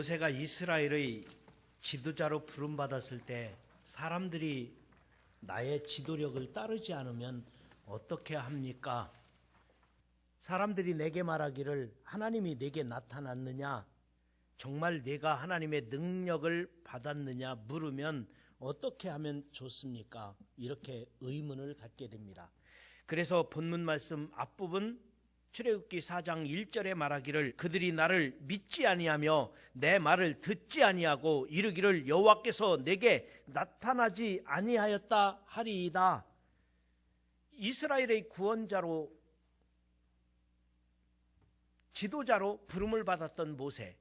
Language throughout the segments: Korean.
모세가 이스라엘의 지도자로 부름받았을 때 사람들이 나의 지도력을 따르지 않으면 어떻게 합니까? 사람들이 내게 말하기를 하나님이 내게 나타났느냐? 정말 내가 하나님의 능력을 받았느냐 물으면 어떻게 하면 좋습니까? 이렇게 의문을 갖게 됩니다. 그래서 본문 말씀 앞부분 출애굽기 4장 1절에 말하기를 그들이 나를 믿지 아니하며 내 말을 듣지 아니하고 이르기를 여호와께서 내게 나타나지 아니하였다 하리이다. 이스라엘의 구원자로 지도자로 부름을 받았던 모세.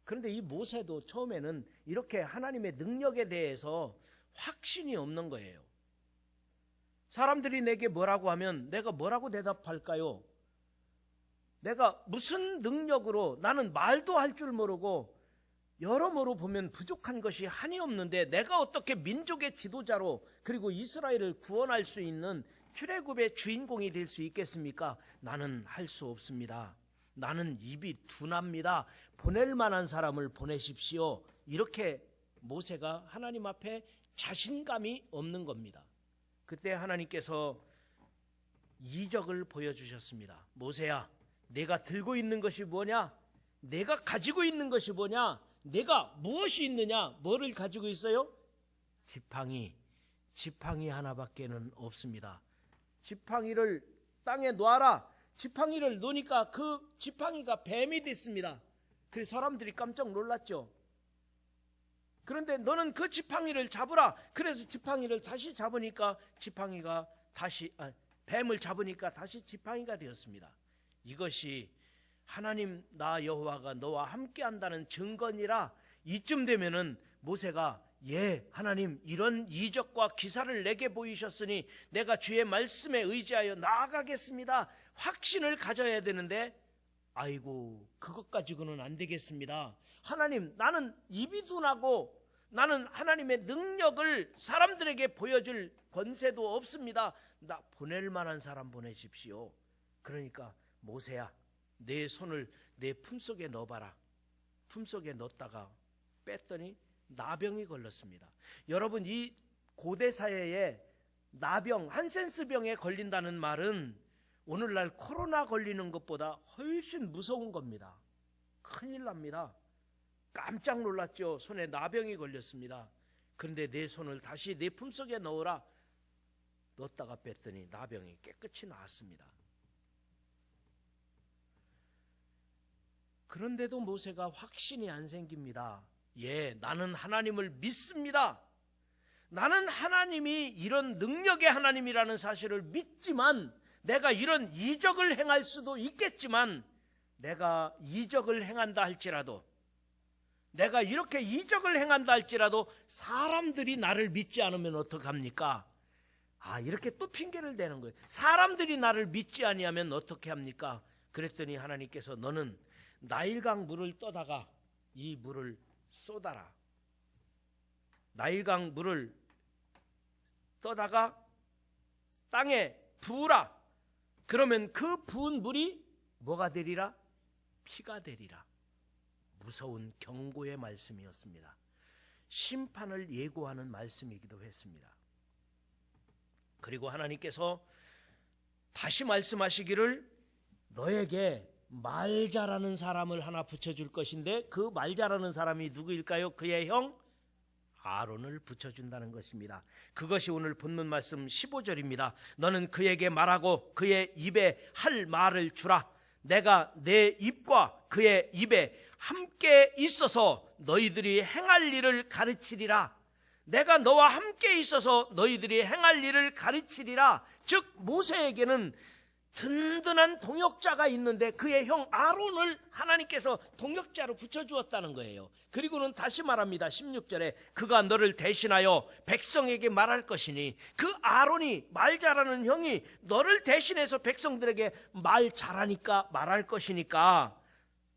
그런데 이 모세도 처음에는 이렇게 하나님의 능력에 대해서 확신이 없는 거예요. 사람들이 내게 뭐라고 하면 내가 뭐라고 대답할까요? 내가 무슨 능력으로, 나는 말도 할 줄 모르고 여러모로 보면 부족한 것이 한이 없는데 내가 어떻게 민족의 지도자로 그리고 이스라엘을 구원할 수 있는 출애굽의 주인공이 될 수 있겠습니까? 나는 할 수 없습니다. 나는 입이 둔합니다. 보낼 만한 사람을 보내십시오. 이렇게 모세가 하나님 앞에 자신감이 없는 겁니다. 그때 하나님께서 이적을 보여주셨습니다. 모세야, 내가 들고 있는 것이 뭐냐? 내가 가지고 있는 것이 뭐냐? 내가 무엇이 있느냐? 뭐를 가지고 있어요? 지팡이 하나밖에는 없습니다. 지팡이를 땅에 놔라. 지팡이를 놓으니까 그 지팡이가 뱀이 됐습니다. 그래서 사람들이 깜짝 놀랐죠. 그런데 너는 그 지팡이를 잡으라. 그래서 지팡이를 다시 잡으니까 뱀을 잡으니까 다시 지팡이가 되었습니다. 이것이 하나님 나 여호와가 너와 함께한다는 증거니라. 이쯤 되면은 모세가 하나님 이런 이적과 기사를 내게 보이셨으니 내가 주의 말씀에 의지하여 나아가겠습니다. 확신을 가져야 되는데 아이고 그것 가지고는 안 되겠습니다. 하나님 나는 입이 둔하고 나는 하나님의 능력을 사람들에게 보여줄 권세도 없습니다. 나 보낼 만한 사람 보내십시오. 그러니까 모세야 내 손을 내 품속에 넣어봐라. 품속에 넣었다가 뺐더니 나병이 걸렸습니다. 여러분 이 고대 사회에 나병, 한센스병에 걸린다는 말은 오늘날 코로나 걸리는 것보다 훨씬 무서운 겁니다. 큰일 납니다. 깜짝 놀랐죠. 손에 나병이 걸렸습니다. 그런데 내 손을 다시 내 품속에 넣어라. 넣었다가 뺐더니 나병이 깨끗이 나았습니다. 그런데도 모세가 확신이 안 생깁니다. 나는 하나님을 믿습니다. 나는 하나님이 이런 능력의 하나님이라는 사실을 믿지만 내가 이런 이적을 행할 수도 있겠지만 내가 이적을 행한다 할지라도 내가 이렇게 이적을 행한다 할지라도 사람들이 나를 믿지 않으면 어떡합니까? 이렇게 또 핑계를 대는 거예요. 사람들이 나를 믿지 아니하면 어떻게 합니까? 그랬더니 하나님께서 너는 나일강 물을 떠다가 이 물을 쏟아라. 나일강 물을 떠다가 땅에 부으라. 그러면 그 부은 물이 뭐가 되리라? 피가 되리라. 무서운 경고의 말씀이었습니다. 심판을 예고하는 말씀이기도 했습니다. 그리고 하나님께서 다시 말씀하시기를 너에게 말 잘하는 사람을 하나 붙여줄 것인데 그 말 잘하는 사람이 누구일까요? 그의 형 아론을 붙여준다는 것입니다. 그것이 오늘 본문 말씀 15절입니다. 너는 그에게 말하고 그의 입에 할 말을 주라. 내가 내 입과 그의 입에 함께 있어서 너희들이 행할 일을 가르치리라. 내가 너와 함께 있어서 너희들이 행할 일을 가르치리라. 즉 모세에게는 든든한 동역자가 있는데 그의 형 아론을 하나님께서 동역자로 붙여주었다는 거예요. 그리고는 다시 말합니다. 16절에 그가 너를 대신하여 백성에게 말할 것이니 그 아론이 말 잘하는 형이 너를 대신해서 백성들에게 말 잘하니까 말할 것이니까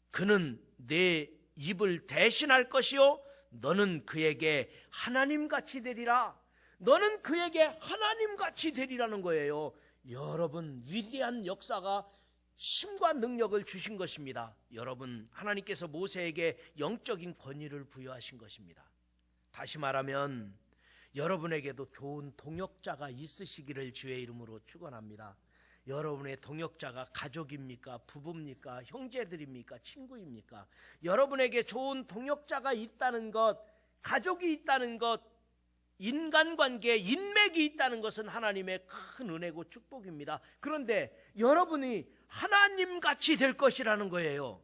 그는 내 입을 대신할 것이요 너는 그에게 하나님같이 되리라. 너는 그에게 하나님같이 되리라는 거예요. 여러분 위대한 역사가 힘과 능력을 주신 것입니다. 여러분, 하나님께서 모세에게 영적인 권위를 부여하신 것입니다. 다시 말하면 여러분에게도 좋은 동역자가 있으시기를 주의 이름으로 축원합니다. 여러분의 동역자가 가족입니까? 부부입니까? 형제들입니까? 친구입니까? 여러분에게 좋은 동역자가 있다는 것, 가족이 있다는 것, 인간관계, 인맥이 있다는 것은 하나님의 큰 은혜고 축복입니다. 그런데 여러분이 하나님같이 될 것이라는 거예요.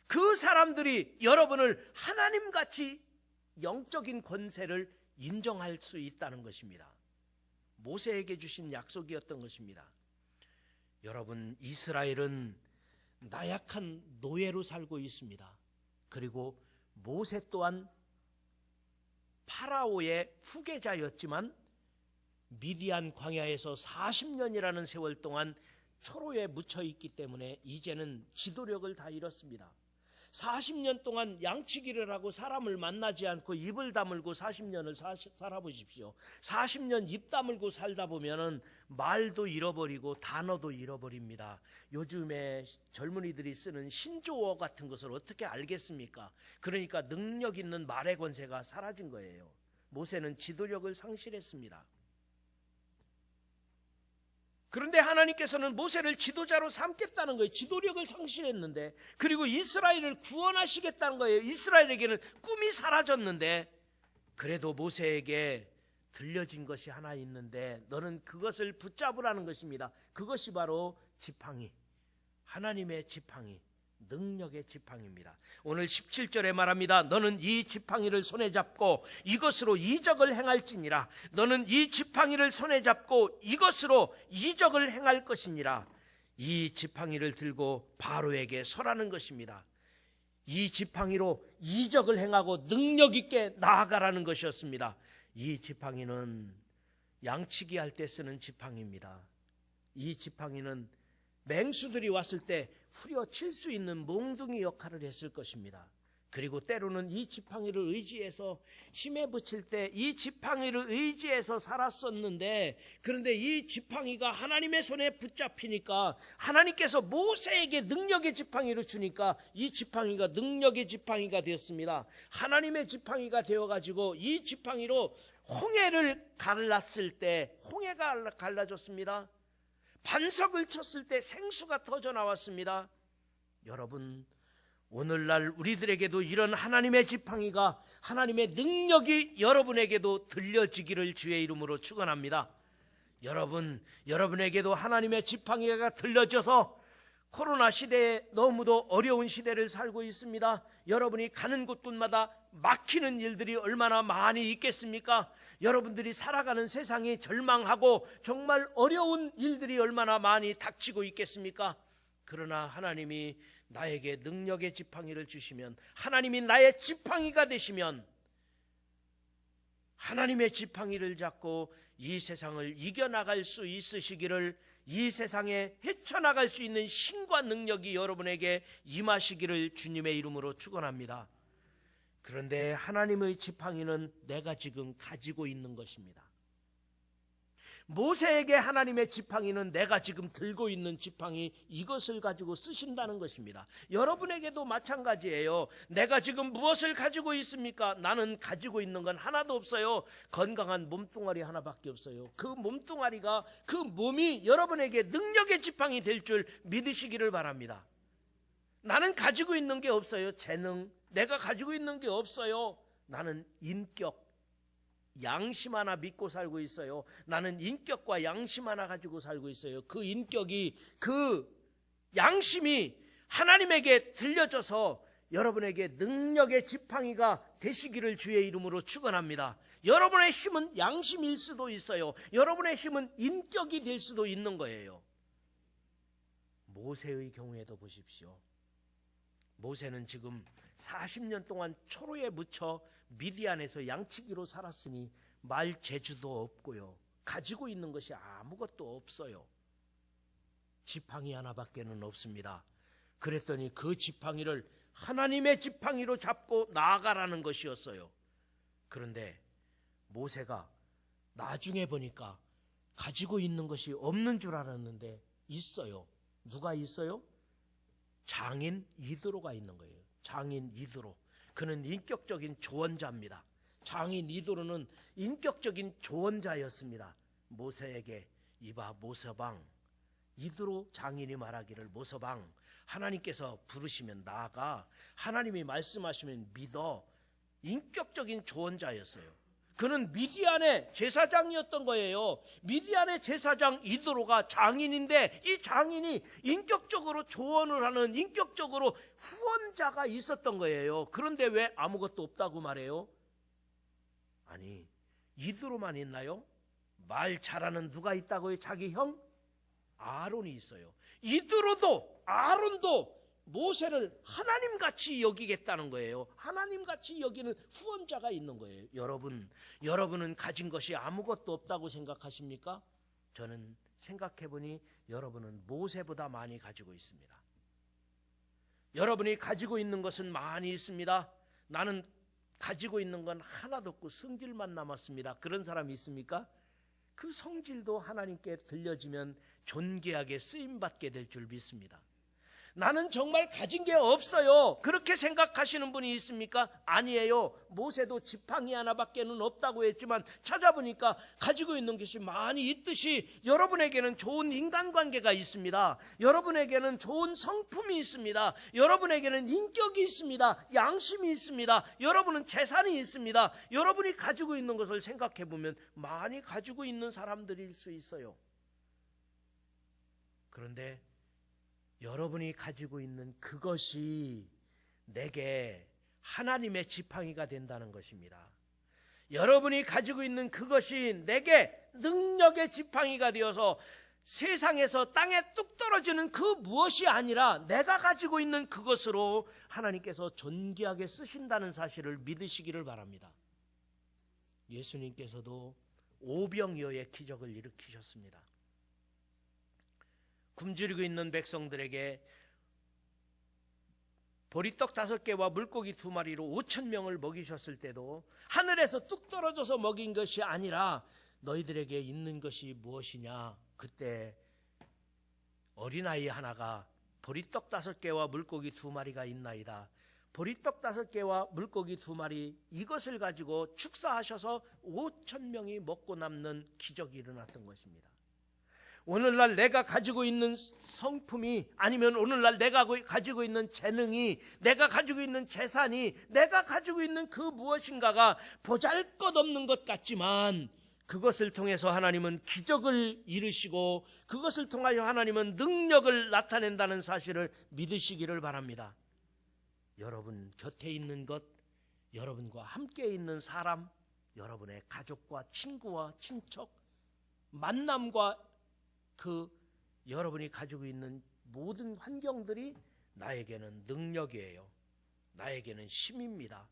그 사람들이 여러분을 하나님같이 영적인 권세를 인정할 수 있다는 것입니다. 모세에게 주신 약속이었던 것입니다. 여러분, 이스라엘은 나약한 노예로 살고 있습니다. 그리고 모세 또한 파라오의 후계자였지만 미디안 광야에서 40년이라는 세월 동안 초로에 묻혀 있기 때문에 이제는 지도력을 다 잃었습니다. 40년 동안 양치기를 하고 사람을 만나지 않고 입을 다물고 40년을 살아보십시오. 40년 입 다물고 살다 보면은 말도 잃어버리고 단어도 잃어버립니다. 요즘에 젊은이들이 쓰는 신조어 같은 것을 어떻게 알겠습니까? 그러니까 능력 있는 말의 권세가 사라진 거예요. 모세는 지도력을 상실했습니다. 그런데 하나님께서는 모세를 지도자로 삼겠다는 거예요. 지도력을 상실했는데, 그리고 이스라엘을 구원하시겠다는 거예요. 이스라엘에게는 꿈이 사라졌는데, 그래도 모세에게 들려진 것이 하나 있는데 너는 그것을 붙잡으라는 것입니다. 그것이 바로 지팡이, 하나님의 지팡이, 능력의 지팡이입니다. 오늘 17절에 말합니다. 너는 이 지팡이를 손에 잡고 이것으로 이적을 행할지니라. 너는 이 지팡이를 손에 잡고 이것으로 이적을 행할 것이니라. 이 지팡이를 들고 바로에게 서라는 것입니다. 이 지팡이로 이적을 행하고 능력 있게 나아가라는 것이었습니다. 이 지팡이는 양치기 할 때 쓰는 지팡이입니다. 이 지팡이는 맹수들이 왔을 때 후려칠 수 있는 몽둥이 역할을 했을 것입니다. 그리고 때로는 이 지팡이를 의지해서 힘에 붙일 때 이 지팡이를 의지해서 살았었는데, 그런데 이 지팡이가 하나님의 손에 붙잡히니까 하나님께서 모세에게 능력의 지팡이를 주니까 이 지팡이가 능력의 지팡이가 되었습니다. 하나님의 지팡이가 되어가지고 이 지팡이로 홍해를 갈랐을 때 홍해가 갈라졌습니다. 반석을 쳤을 때 생수가 터져 나왔습니다. 여러분, 오늘날 우리들에게도 이런 하나님의 지팡이가, 하나님의 능력이 여러분에게도 들려지기를 주의 이름으로 축원합니다. 여러분에게도 하나님의 지팡이가 들려져서 코로나 시대에 너무도 어려운 시대를 살고 있습니다. 여러분이 가는 곳곳마다 막히는 일들이 얼마나 많이 있겠습니까? 여러분들이 살아가는 세상이 절망하고 정말 어려운 일들이 얼마나 많이 닥치고 있겠습니까? 그러나 하나님이 나에게 능력의 지팡이를 주시면, 하나님이 나의 지팡이가 되시면, 하나님의 지팡이를 잡고 이 세상을 이겨나갈 수 있으시기를, 이 세상에 헤쳐나갈 수 있는 힘과 능력이 여러분에게 임하시기를 주님의 이름으로 축원합니다. 그런데 하나님의 지팡이는 내가 지금 가지고 있는 것입니다. 모세에게 하나님의 지팡이는 내가 지금 들고 있는 지팡이, 이것을 가지고 쓰신다는 것입니다. 여러분에게도 마찬가지예요. 내가 지금 무엇을 가지고 있습니까? 나는 가지고 있는 건 하나도 없어요. 건강한 몸뚱아리 하나밖에 없어요. 그 몸뚱아리가, 그 몸이 여러분에게 능력의 지팡이 될 줄 믿으시기를 바랍니다. 나는 가지고 있는 게 없어요. 재능, 내가 가지고 있는 게 없어요. 나는 인격, 양심 하나 믿고 살고 있어요. 나는 인격과 양심 하나 가지고 살고 있어요. 그 인격이, 그 양심이 하나님에게 들려져서 여러분에게 능력의 지팡이가 되시기를 주의 이름으로 축원합니다. 여러분의 힘은 양심일 수도 있어요. 여러분의 힘은 인격이 될 수도 있는 거예요. 모세의 경우에도 보십시오. 모세는 지금 40년 동안 초로에 묻혀 미디안에서 양치기로 살았으니 말 재주도 없고요, 가지고 있는 것이 아무것도 없어요. 지팡이 하나밖에는 없습니다. 그랬더니 그 지팡이를 하나님의 지팡이로 잡고 나아가라는 것이었어요. 그런데 모세가 나중에 보니까 가지고 있는 것이 없는 줄 알았는데 있어요. 누가 있어요? 장인 이드로가 있는 거예요. 장인 이드로. 그는 인격적인 조언자입니다. 장인 이드로는 인격적인 조언자였습니다. 모세에게 이봐 모세방, 이드로 장인이 말하기를 모세방, 하나님께서 부르시면 나아가, 하나님이 말씀하시면 믿어. 인격적인 조언자였어요. 그는 미디안의 제사장이었던 거예요. 미디안의 제사장 이드로가 장인인데, 이 장인이 인격적으로 조언을 하는, 인격적으로 후원자가 있었던 거예요. 그런데 왜 아무것도 없다고 말해요? 아니, 이드로만 있나요? 말 잘하는 누가 있다고요? 자기 형? 아론이 있어요. 이드로도 아론도 모세를 하나님같이 여기겠다는 거예요. 하나님같이 여기는 후원자가 있는 거예요. 여러분은 가진 것이 아무것도 없다고 생각하십니까? 저는 생각해보니 여러분은 모세보다 많이 가지고 있습니다. 여러분이 가지고 있는 것은 많이 있습니다. 나는 가지고 있는 건 하나도 없고 성질만 남았습니다. 그런 사람이 있습니까? 그 성질도 하나님께 들려지면 존귀하게 쓰임받게 될 줄 믿습니다. 나는 정말 가진 게 없어요. 그렇게 생각하시는 분이 있습니까? 아니에요. 모세도 지팡이 하나밖에는 없다고 했지만 찾아보니까 가지고 있는 것이 많이 있듯이 여러분에게는 좋은 인간관계가 있습니다. 여러분에게는 좋은 성품이 있습니다. 여러분에게는 인격이 있습니다. 양심이 있습니다. 여러분은 재산이 있습니다. 여러분이 가지고 있는 것을 생각해보면 많이 가지고 있는 사람들일 수 있어요. 그런데 여러분이 가지고 있는 그것이 내게 하나님의 지팡이가 된다는 것입니다. 여러분이 가지고 있는 그것이 내게 능력의 지팡이가 되어서 세상에서 땅에 뚝 떨어지는 그 무엇이 아니라 내가 가지고 있는 그것으로 하나님께서 존귀하게 쓰신다는 사실을 믿으시기를 바랍니다. 예수님께서도 오병이어의 기적을 일으키셨습니다. 굶주리고 있는 백성들에게 보리떡 5개와 물고기 2마리로 5,000명을 먹이셨을 때도 하늘에서 뚝 떨어져서 먹인 것이 아니라 너희들에게 있는 것이 무엇이냐? 그때 어린아이 하나가 보리떡 5개와 물고기 2마리가 있나이다. 보리떡 5개와 물고기 2마리 이것을 가지고 축사하셔서 5,000명이 먹고 남는 기적이 일어났던 것입니다. 오늘날 내가 가지고 있는 성품이, 아니면 오늘날 내가 가지고 있는 재능이, 내가 가지고 있는 재산이, 내가 가지고 있는 그 무엇인가가 보잘것없는 것 같지만 그것을 통해서 하나님은 기적을 이루시고 그것을 통하여 하나님은 능력을 나타낸다는 사실을 믿으시기를 바랍니다. 여러분 곁에 있는 것, 여러분과 함께 있는 사람, 여러분의 가족과 친구와 친척, 만남과 여러분이 가지고 있는 모든 환경들이 나에게는 능력이에요. 나에게는 힘입니다.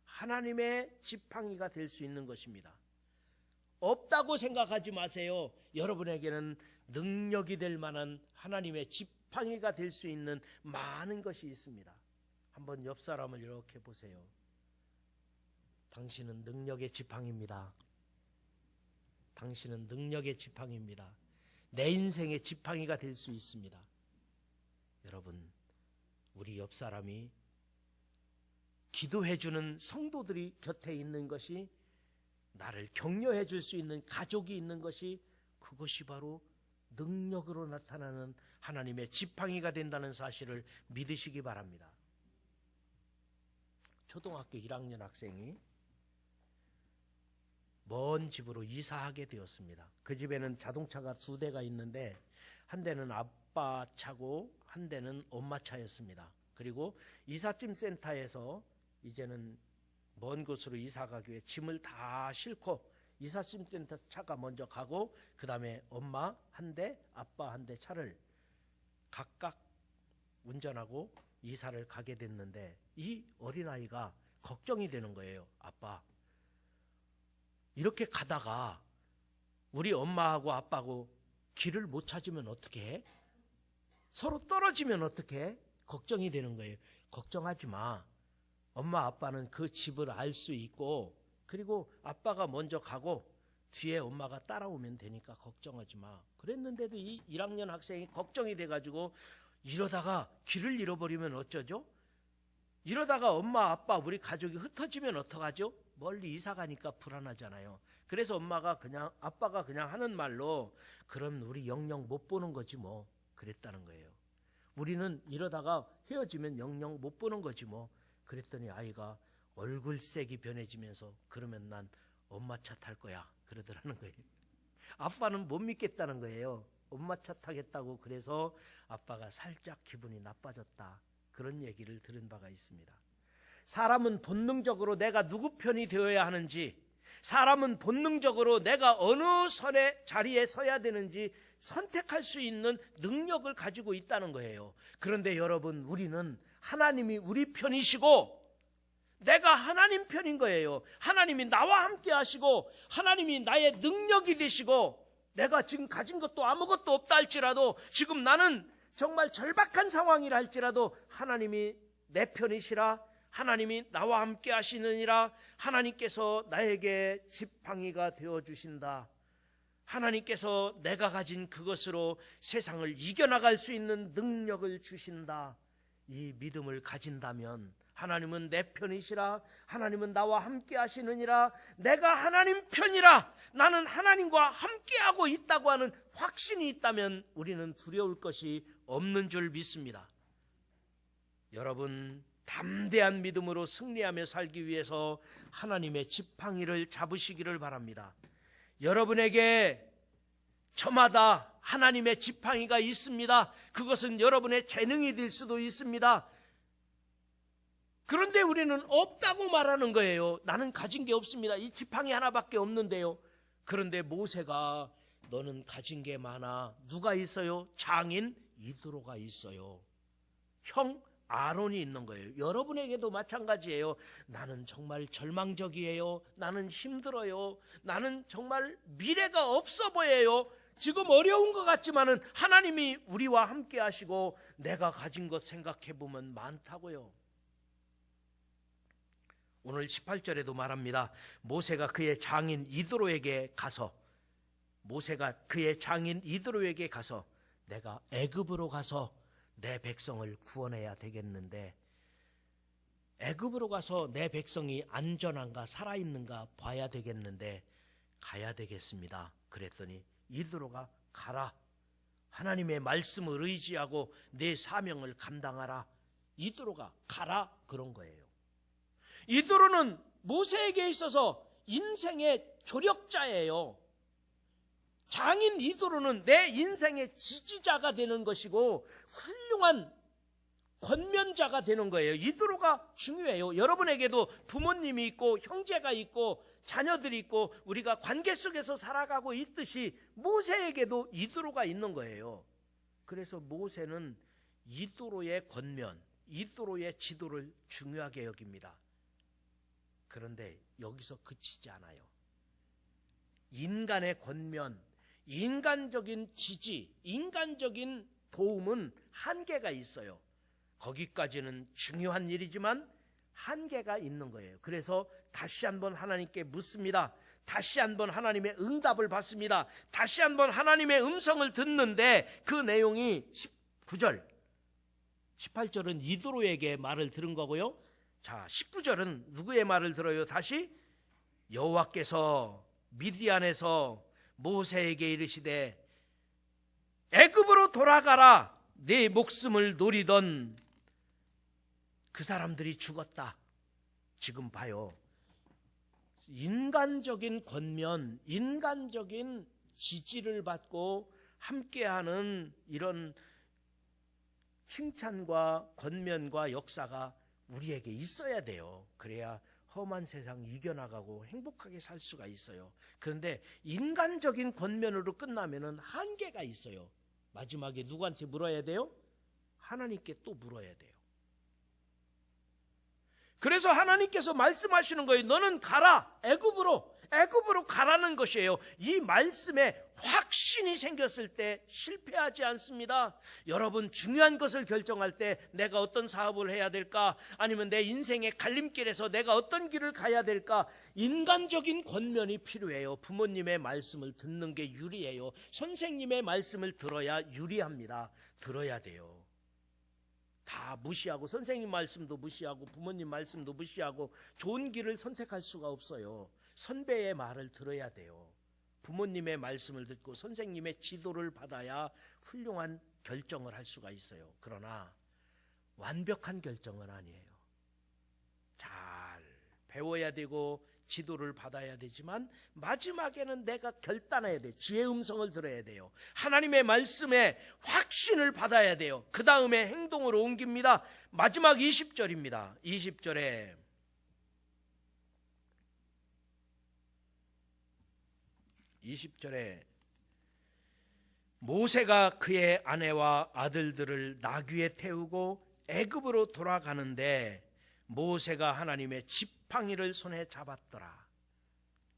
하나님의 지팡이가 될 수 있는 것입니다. 없다고 생각하지 마세요. 여러분에게는 능력이 될 만한 하나님의 지팡이가 될 수 있는 많은 것이 있습니다. 한번 옆 사람을 이렇게 보세요. 당신은 능력의 지팡이입니다. 당신은 능력의 지팡이입니다. 내 인생의 지팡이가 될 수 있습니다. 여러분, 우리 옆 사람이 기도해주는 성도들이 곁에 있는 것이, 나를 격려해 줄 수 있는 가족이 있는 것이, 그것이 바로 능력으로 나타나는 하나님의 지팡이가 된다는 사실을 믿으시기 바랍니다. 초등학교 1학년 학생이 먼 집으로 이사하게 되었습니다. 그 집에는 자동차가 2대가 있는데 한 대는 아빠 차고 한 대는 엄마 차였습니다. 그리고 이삿짐 센터에서 이제는 먼 곳으로 이사 가기 위해 짐을 다 싣고 이삿짐 센터 차가 먼저 가고 그 다음에 엄마 한 대, 아빠 한 대 차를 각각 운전하고 이사를 가게 됐는데 이 어린아이가 걱정이 되는 거예요. 아빠, 이렇게 가다가 우리 엄마하고 아빠하고 길을 못 찾으면 어떻게 해? 서로 떨어지면 어떻게 해? 걱정이 되는 거예요. 걱정하지 마. 엄마 아빠는 그 집을 알 수 있고, 그리고 아빠가 먼저 가고 뒤에 엄마가 따라오면 되니까 걱정하지 마. 그랬는데도 이 1학년 학생이 걱정이 돼가지고 이러다가 길을 잃어버리면 어쩌죠? 이러다가 엄마 아빠 우리 가족이 흩어지면 어떡하죠? 멀리 이사 가니까 불안하잖아요. 그래서 아빠가 그냥 하는 말로 그럼 우리 영영 못 보는 거지 뭐, 그랬다는 거예요. 우리는 이러다가 헤어지면 영영 못 보는 거지 뭐. 그랬더니 아이가 얼굴색이 변해지면서 그러면 난 엄마 차 탈 거야, 그러더라는 거예요. 아빠는 못 믿겠다는 거예요. 엄마 차 타겠다고. 그래서 아빠가 살짝 기분이 나빠졌다, 그런 얘기를 들은 바가 있습니다. 사람은 본능적으로 내가 누구 편이 되어야 하는지, 사람은 본능적으로 내가 어느 선의 자리에 서야 되는지 선택할 수 있는 능력을 가지고 있다는 거예요. 그런데 여러분, 우리는 하나님이 우리 편이시고 내가 하나님 편인 거예요. 하나님이 나와 함께 하시고 하나님이 나의 능력이 되시고, 내가 지금 가진 것도 아무것도 없다 할지라도, 지금 나는 정말 절박한 상황이라 할지라도 하나님이 내 편이시라, 하나님이 나와 함께 하시느니라, 하나님께서 나에게 지팡이가 되어주신다, 하나님께서 내가 가진 그것으로 세상을 이겨나갈 수 있는 능력을 주신다, 이 믿음을 가진다면 하나님은 내 편이시라, 하나님은 나와 함께 하시느니라, 내가 하나님 편이라, 나는 하나님과 함께하고 있다고 하는 확신이 있다면 우리는 두려울 것이 없는 줄 믿습니다. 여러분, 담대한 믿음으로 승리하며 살기 위해서 하나님의 지팡이를 잡으시기를 바랍니다. 여러분에게 저마다 하나님의 지팡이가 있습니다. 그것은 여러분의 재능이 될 수도 있습니다. 그런데 우리는 없다고 말하는 거예요. 나는 가진 게 없습니다. 이 지팡이 하나밖에 없는데요. 그런데 모세가 너는 가진 게 많아. 누가 있어요? 장인 이드로가 있어요. 형 아론이 있는 거예요. 여러분에게도 마찬가지예요. 나는 정말 절망적이에요. 나는 힘들어요. 나는 정말 미래가 없어 보여요. 지금 어려운 것 같지만은 하나님이 우리와 함께 하시고 내가 가진 것 생각해 보면 많다고요. 오늘 18절에도 말합니다. 모세가 그의 장인 이드로에게 가서 내가 애굽으로 가서 내 백성을 구원해야 되겠는데, 애굽으로 가서 내 백성이 안전한가 살아있는가 봐야 되겠는데 가야 되겠습니다. 그랬더니 이드로가 가라, 하나님의 말씀을 의지하고 내 사명을 감당하라, 이드로가 가라, 그런 거예요. 이드로는 모세에게 있어서 인생의 조력자예요. 장인 이드로는 내 인생의 지지자가 되는 것이고 훌륭한 권면자가 되는 거예요. 이드로가 중요해요. 여러분에게도 부모님이 있고 형제가 있고 자녀들이 있고 우리가 관계 속에서 살아가고 있듯이 모세에게도 이드로가 있는 거예요. 그래서 모세는 이드로의 권면, 이드로의 지도를 중요하게 여깁니다. 그런데 여기서 그치지 않아요. 인간의 권면, 인간적인 지지, 인간적인 도움은 한계가 있어요. 거기까지는 중요한 일이지만 한계가 있는 거예요. 그래서 다시 한번 하나님께 묻습니다. 다시 한번 하나님의 응답을 받습니다. 다시 한번 하나님의 음성을 듣는데 그 내용이 19절, 18절은 이드로에게 말을 들은 거고요. 자, 19절은 누구의 말을 들어요? 다시 여호와께서 미디안에서 모세에게 이르시되 애굽으로 돌아가라, 네 목숨을 노리던 그 사람들이 죽었다. 지금 봐요. 인간적인 권면, 인간적인 지지를 받고 함께하는 이런 칭찬과 권면과 역사가 우리에게 있어야 돼요. 그래야 험한 세상 이겨나가고 행복하게 살 수가 있어요. 그런데 인간적인 권면으로 끝나면은 한계가 있어요. 마지막에 누구한테 물어야 돼요? 하나님께 또 물어야 돼요. 그래서 하나님께서 말씀하시는 거예요. 너는 가라, 애굽으로 가라는 것이에요. 이 말씀에 확신이 생겼을 때 실패하지 않습니다. 여러분, 중요한 것을 결정할 때 내가 어떤 사업을 해야 될까, 아니면 내 인생의 갈림길에서 내가 어떤 길을 가야 될까, 인간적인 권면이 필요해요. 부모님의 말씀을 듣는 게 유리해요. 선생님의 말씀을 들어야 유리합니다. 들어야 돼요. 다 무시하고 선생님 말씀도 무시하고 부모님 말씀도 무시하고 좋은 길을 선택할 수가 없어요. 선배의 말을 들어야 돼요. 부모님의 말씀을 듣고 선생님의 지도를 받아야 훌륭한 결정을 할 수가 있어요. 그러나 완벽한 결정은 아니에요. 잘 배워야 되고 지도를 받아야 되지만 마지막에는 내가 결단해야 돼요. 주의 음성을 들어야 돼요. 하나님의 말씀에 확신을 받아야 돼요. 그 다음에 행동으로 옮깁니다. 마지막 20절입니다. 20절에 모세가 그의 아내와 아들들을 나귀에 태우고 애굽으로 돌아가는데 모세가 하나님의 지팡이를 손에 잡았더라.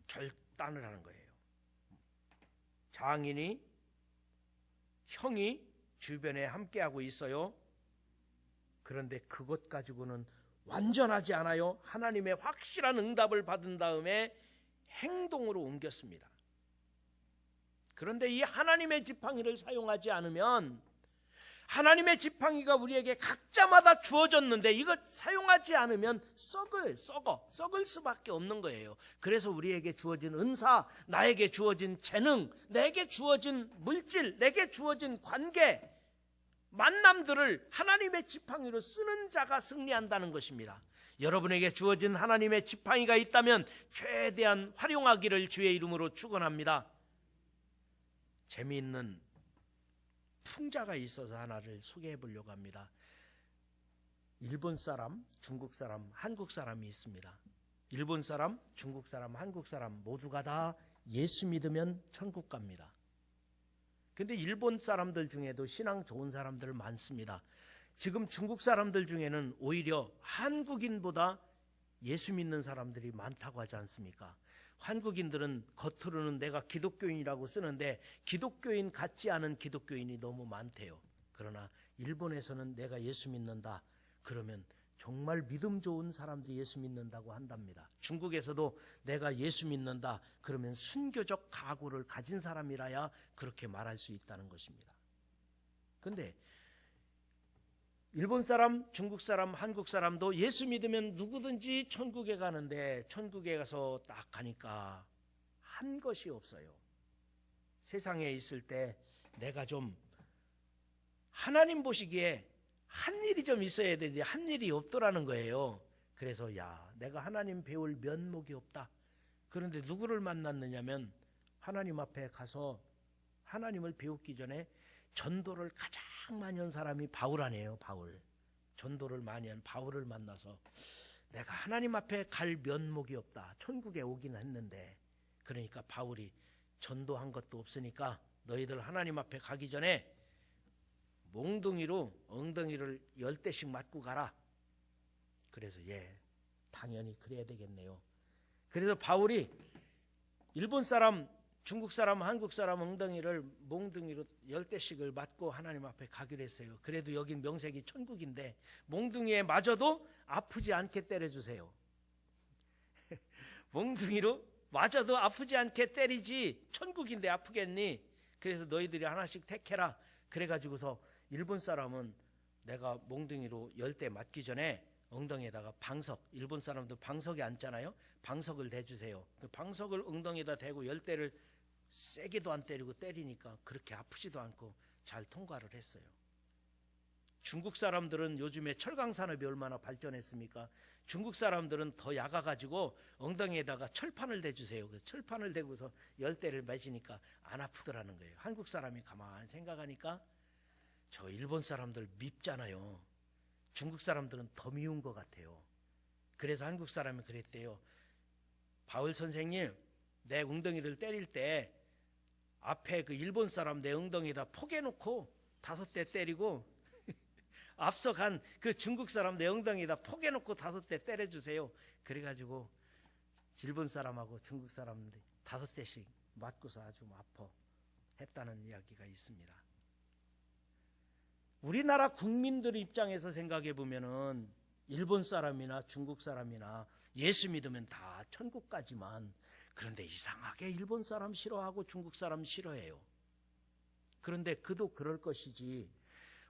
결단을 하는 거예요. 장인이, 형이 주변에 함께하고 있어요. 그런데 그것 가지고는 완전하지 않아요. 하나님의 확실한 응답을 받은 다음에 행동으로 옮겼습니다. 그런데 이 하나님의 지팡이를 사용하지 않으면, 하나님의 지팡이가 우리에게 각자마다 주어졌는데 이것 사용하지 않으면 썩을 수밖에 없는 거예요. 그래서 우리에게 주어진 은사, 나에게 주어진 재능, 내게 주어진 물질, 내게 주어진 관계, 만남들을 하나님의 지팡이로 쓰는 자가 승리한다는 것입니다. 여러분에게 주어진 하나님의 지팡이가 있다면 최대한 활용하기를 주의 이름으로 축원합니다. 재미있는 풍자가 있어서 하나를 소개해 보려고 합니다. 일본 사람, 중국 사람, 한국 사람이 있습니다. 일본 사람, 중국 사람, 한국 사람 모두가 다 예수 믿으면 천국 갑니다. 근데 일본 사람들 중에도 신앙 좋은 사람들 많습니다. 지금 중국 사람들 중에는 오히려 한국인보다 예수 믿는 사람들이 많다고 하지 않습니까? 한국인들은 겉으로는 내가 기독교인이라고 쓰는데 기독교인 같지 않은 기독교인이 너무 많대요. 그러나 일본에서는 내가 예수 믿는다 그러면 정말 믿음 좋은 사람들이 예수 믿는다고 한답니다. 중국에서도 내가 예수 믿는다 그러면 순교적 각오를 가진 사람이라야 그렇게 말할 수 있다는 것입니다. 그런데 일본 사람, 중국 사람, 한국 사람도 예수 믿으면 누구든지 천국에 가는데 천국에 가서 딱 가니까 한 것이 없어요. 세상에 있을 때 내가 좀 하나님 보시기에 한 일이 좀 있어야 되는데 한 일이 없더라는 거예요. 그래서 내가 하나님 배울 면목이 없다. 그런데 누구를 만났느냐면 하나님 앞에 가서 하나님을 배우기 전에 전도를 가장 많이 한 사람이 바울 아니에요. 바울. 전도를 많이 한 바울을 만나서 내가 하나님 앞에 갈 면목이 없다. 천국에 오긴 했는데 그러니까 바울이 전도한 것도 없으니까 너희들 하나님 앞에 가기 전에 몽둥이로 엉덩이를 10대씩 맞고 가라. 그래서 당연히 그래야 되겠네요. 그래서 바울이 일본 사람, 중국 사람, 한국 사람 엉덩이를 몽둥이로 10대씩을 맞고 하나님 앞에 가기로 했어요. 그래도 여긴 명색이 천국인데 몽둥이에 맞아도 아프지 않게 때려주세요. 몽둥이로 맞아도 아프지 않게 때리지 천국인데 아프겠니? 그래서 너희들이 하나씩 택해라. 그래가지고서 일본 사람은 내가 몽둥이로 10대 맞기 전에 엉덩이에다가 방석, 일본 사람도 방석에 앉잖아요. 방석을 대주세요. 그 방석을 엉덩이에다 대고 10대를 세게도 안 때리고 때리니까 그렇게 아프지도 않고 잘 통과를 했어요. 중국 사람들은 요즘에 철강 산업이 얼마나 발전했습니까? 중국 사람들은 더 약아가지고 엉덩이에다가 철판을 대주세요. 그 철판을 대고서 10대를 맞으니까 안 아프더라는 거예요. 한국 사람이 가만히 생각하니까 저 일본 사람들 밉잖아요. 중국 사람들은 더 미운 것 같아요. 그래서 한국 사람이 그랬대요. 바울 선생님, 내 엉덩이를 때릴 때 앞에 그 일본 사람 내 엉덩이에다 포개놓고 5대 때리고 앞서 간 그 중국 사람 내 엉덩이에다 포개놓고 5대 때려주세요. 그래가지고 일본 사람하고 중국 사람들이 5대씩 맞고서 아주 아파. 했다는 이야기가 있습니다. 우리나라 국민들 입장에서 생각해 보면은 일본 사람이나 중국 사람이나 예수 믿으면 다 천국 가지만, 그런데 이상하게 일본 사람 싫어하고 중국 사람 싫어해요. 그런데 그도 그럴 것이지,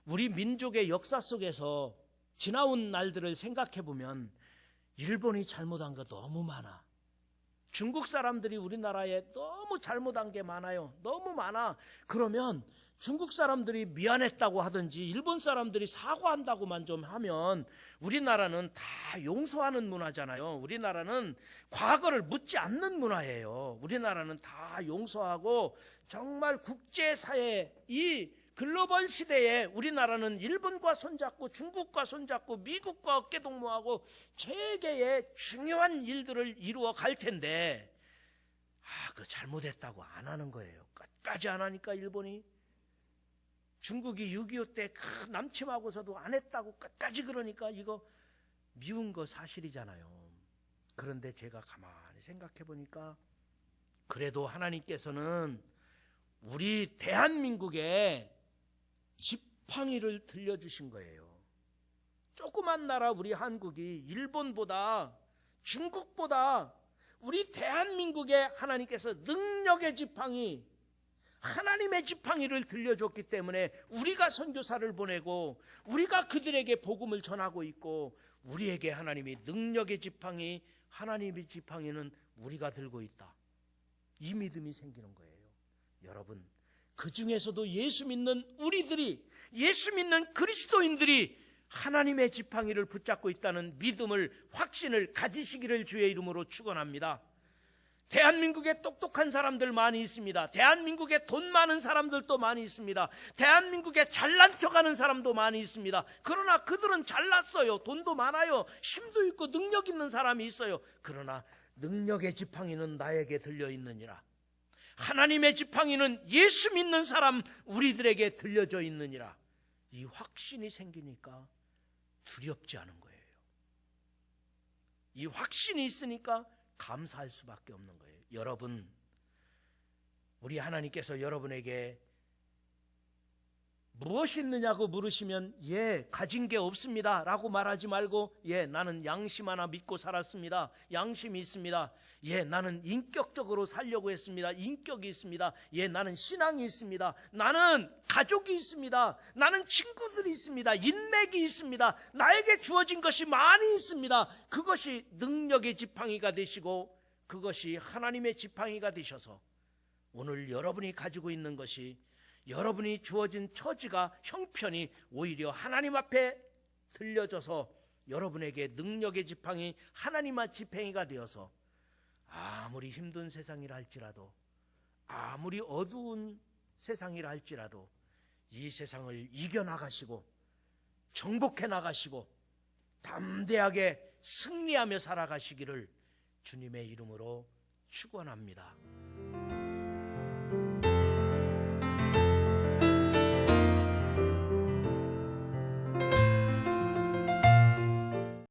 우리 민족의 역사 속에서 지나온 날들을 생각해 보면 일본이 잘못한 거 너무 많아. 중국 사람들이 우리나라에 너무 잘못한 게 많아요. 너무 많아. 그러면 중국 사람들이 미안했다고 하든지 일본 사람들이 사과한다고만 좀 하면 우리나라는 다 용서하는 문화잖아요. 우리나라는 과거를 묻지 않는 문화예요. 우리나라는 다 용서하고 정말 국제사회, 이 글로벌 시대에 우리나라는 일본과 손잡고 중국과 손잡고 미국과 어깨동무하고 세계의 중요한 일들을 이루어 갈 텐데, 그 잘못했다고 안 하는 거예요. 끝까지 안 하니까 일본이. 중국이 6.25 때 남침하고서도 안 했다고 끝까지 그러니까 이거 미운 거 사실이잖아요. 그런데 제가 가만히 생각해 보니까 그래도 하나님께서는 우리 대한민국에 지팡이를 들려주신 거예요. 조그만 나라 우리 한국이 일본보다 중국보다 우리 대한민국에 하나님께서 능력의 지팡이, 하나님의 지팡이를 들려줬기 때문에 우리가 선교사를 보내고 우리가 그들에게 복음을 전하고 있고, 우리에게 하나님이 능력의 지팡이, 하나님의 지팡이는 우리가 들고 있다. 이 믿음이 생기는 거예요. 여러분, 그 중에서도 예수 믿는 우리들이, 예수 믿는 그리스도인들이 하나님의 지팡이를 붙잡고 있다는 믿음을, 확신을 가지시기를 주의 이름으로 축원합니다. 대한민국에 똑똑한 사람들 많이 있습니다. 대한민국에 돈 많은 사람들도 많이 있습니다. 대한민국에 잘난 척하는 사람도 많이 있습니다. 그러나 그들은 잘났어요. 돈도 많아요. 힘도 있고 능력 있는 사람이 있어요. 그러나 능력의 지팡이는 나에게 들려있느니라. 하나님의 지팡이는 예수 믿는 사람 우리들에게 들려져 있느니라. 이 확신이 생기니까 두렵지 않은 거예요. 이 확신이 있으니까 감사할 수밖에 없는 거예요. 여러분, 우리 하나님께서 여러분에게 무엇이 있느냐고 물으시면 가진 게 없습니다 라고 말하지 말고, 나는 양심 하나 믿고 살았습니다. 양심이 있습니다. 나는 인격적으로 살려고 했습니다. 인격이 있습니다. 나는 신앙이 있습니다. 나는 가족이 있습니다. 나는 친구들이 있습니다. 인맥이 있습니다. 나에게 주어진 것이 많이 있습니다. 그것이 능력의 지팡이가 되시고, 그것이 하나님의 지팡이가 되셔서 오늘 여러분이 가지고 있는 것이, 여러분이 주어진 처지가, 형편이 오히려 하나님 앞에 들려져서 여러분에게 능력의 지팡이, 하나님의 지팡이가 되어서 아무리 힘든 세상이라 할지라도, 아무리 어두운 세상이라 할지라도 이 세상을 이겨나가시고 정복해 나가시고 담대하게 승리하며 살아가시기를 주님의 이름으로 축원합니다.